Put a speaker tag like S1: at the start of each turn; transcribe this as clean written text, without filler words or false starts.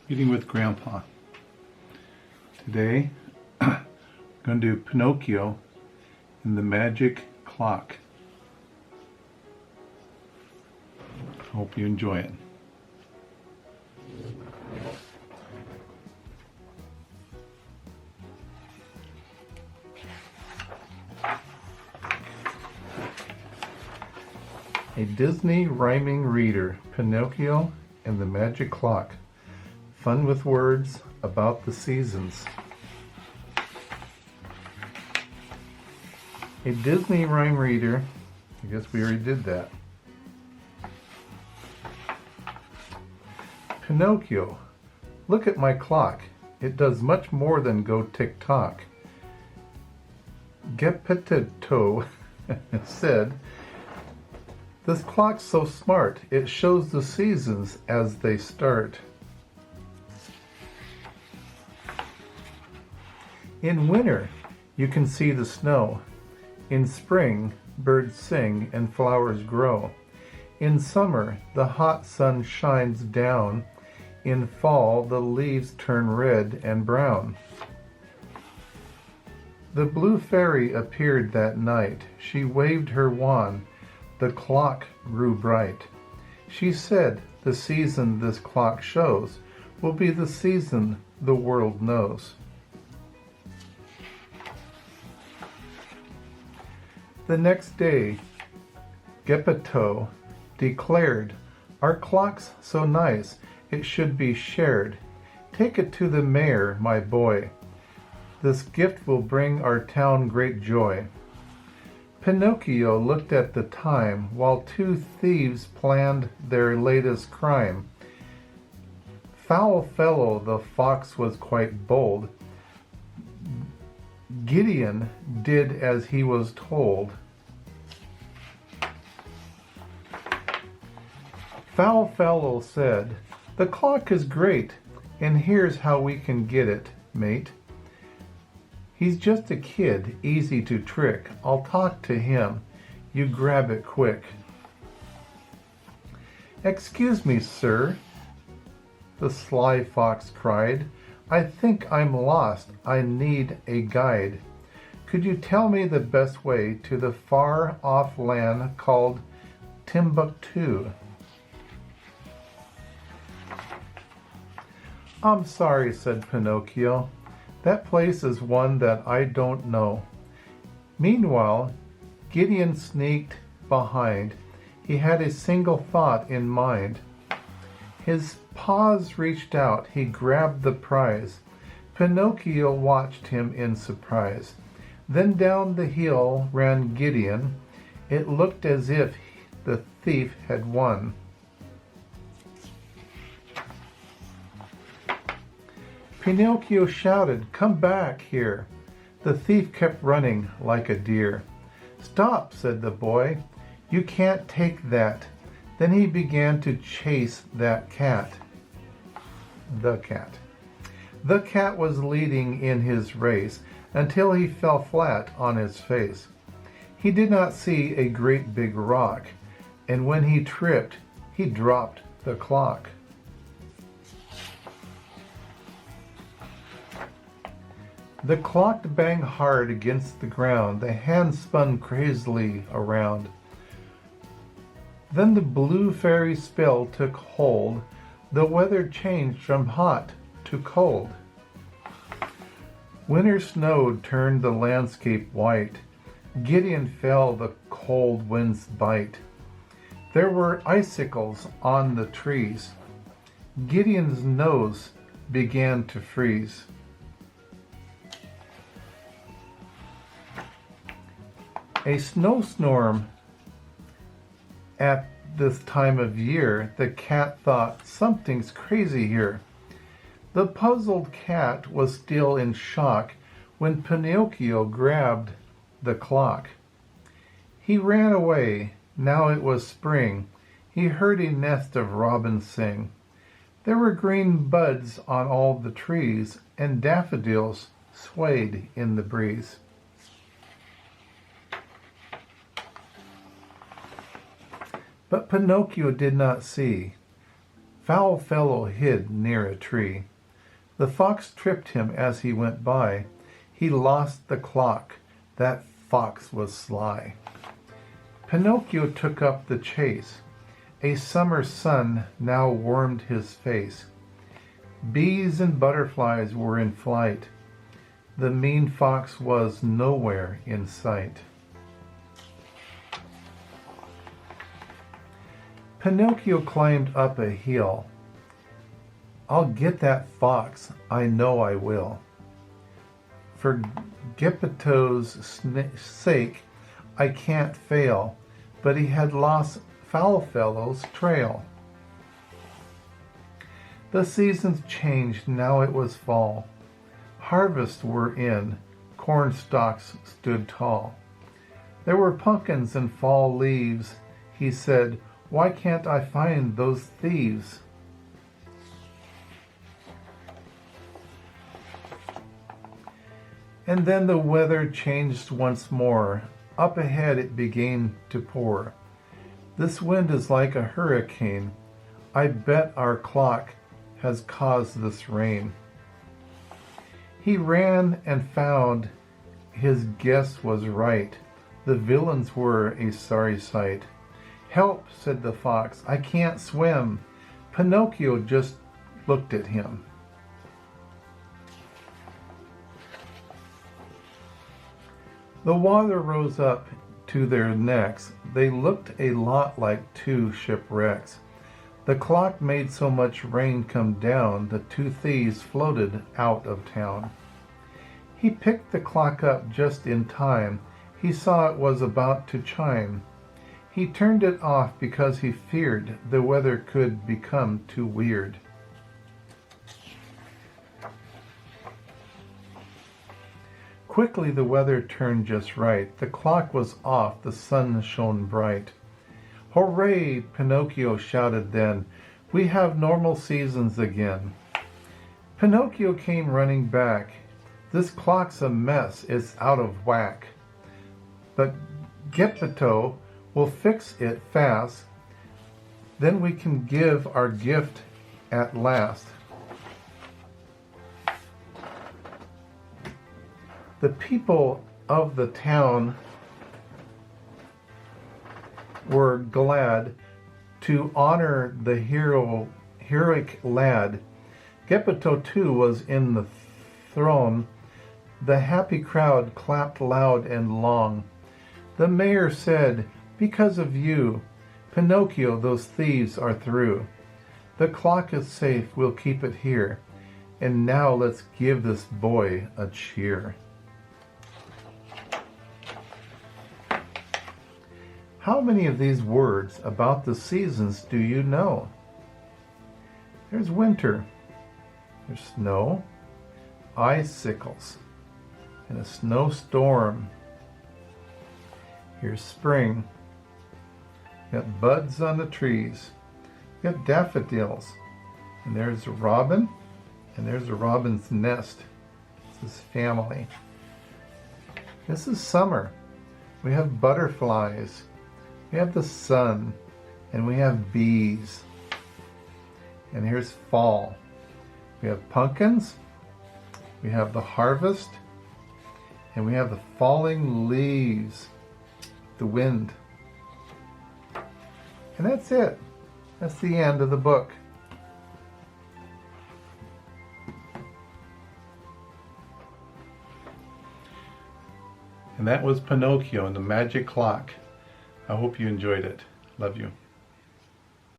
S1: Eating with Grandpa. Today, I'm going to do Pinocchio and the Magic Clock. Hope you enjoy it. A Disney rhyming reader, Pinocchio and the Magic Clock. Fun with words about the seasons. A Disney rhyme reader, I guess we already did that. Pinocchio, look at my clock. It does much more than go tick-tock. Geppetto said, this clock's so smart, it shows the seasons as they start. In winter, you can see the snow. In spring, birds sing and flowers grow. In summer, the hot sun shines down. In fall, the leaves turn red and brown. The blue fairy appeared that night. She waved her wand. The clock grew bright. She said, the season this clock shows will be the season the world knows. The next day, Geppetto declared, our clock's so nice, it should be shared. Take it to the mayor, my boy. This gift will bring our town great joy. Pinocchio looked at the time while two thieves planned their latest crime. Foul fellow, the fox was quite bold. Gideon did as he was told. Foul fellow said, the clock is great, and here's how we can get it, mate. He's just a kid, easy to trick. I'll talk to him. You grab it quick. Excuse me, sir, the sly fox cried. I think I'm lost. I need a guide. Could you tell me the best way to the far-off land called Timbuktu? I'm sorry, said Pinocchio. That place is one that I don't know. Meanwhile, Gideon sneaked behind. He had a single thought in mind. His paws reached out. He grabbed the prize. Pinocchio watched him in surprise. Then down the hill ran Gideon. It looked as if the thief had won. Pinocchio shouted, come back here. The thief kept running like a deer. Stop, said the boy. You can't take that. Then he began to chase that cat. The cat. The cat was leading in his race until he fell flat on his face. He did not see a great big rock, and when he tripped, he dropped the clock. The clock banged hard against the ground. The hand spun crazily around. Then the blue fairy spell took hold. The weather changed from hot to cold. Winter snow turned the landscape white. Gideon felt the cold wind's bite. There were icicles on the trees. Gideon's nose began to freeze. A snowstorm at this time of year. The cat thought, something's crazy here. The puzzled cat was still in shock when Pinocchio grabbed the clock. He ran away. Now it was spring. He heard a nest of robins sing. There were green buds on all the trees, and daffodils swayed in the breeze. But Pinocchio did not see. Foul fellow hid near a tree. The fox tripped him as he went by. He lost the clock. That fox was sly. Pinocchio took up the chase. A summer sun now warmed his face. Bees and butterflies were in flight. The mean fox was nowhere in sight. Pinocchio climbed up a hill. I'll get that fox, I know I will. For Geppetto's sake, I can't fail, but he had lost Foulfellow's trail. The seasons changed, now it was fall. Harvests were in, corn stalks stood tall. There were pumpkins and fall leaves. He said, why can't I find those thieves? And then the weather changed once more. Up ahead it began to pour. This wind is like a hurricane. I bet our clock has caused this rain. He ran and found his guess was right. The villains were a sorry sight. Help, said the fox, I can't swim. Pinocchio just looked at him. The water rose up to their necks. They looked a lot like two shipwrecks. The clock made so much rain come down, the two thieves floated out of town. He picked the clock up just in time. He saw it was about to chime. He turned it off because he feared the weather could become too weird. Quickly the weather turned just right. The clock was off, the sun shone bright. Hooray, Pinocchio shouted then. We have normal seasons again. Pinocchio came running back. This clock's a mess, it's out of whack. But Geppetto will fix it fast. Then we can give our gift at last. The people of the town were glad to honor the heroic lad. Geppetto too was in the throne. The happy crowd clapped loud and long. The mayor said, because of you, Pinocchio, those thieves are through. The clock is safe, we'll keep it here. And now let's give this boy a cheer. How many of these words about the seasons do you know? There's winter, there's snow, icicles, and a snowstorm. Here's spring. Got buds on the trees. Got daffodils. And there's a robin, and there's a robin's nest. This is family. This is summer. We have butterflies. We have the sun, and we have bees. And here's fall. We have pumpkins, we have the harvest, and we have the falling leaves, the wind. And that's it. That's the end of the book. And that was Pinocchio and the Magic Clock. I hope you enjoyed it. Love you.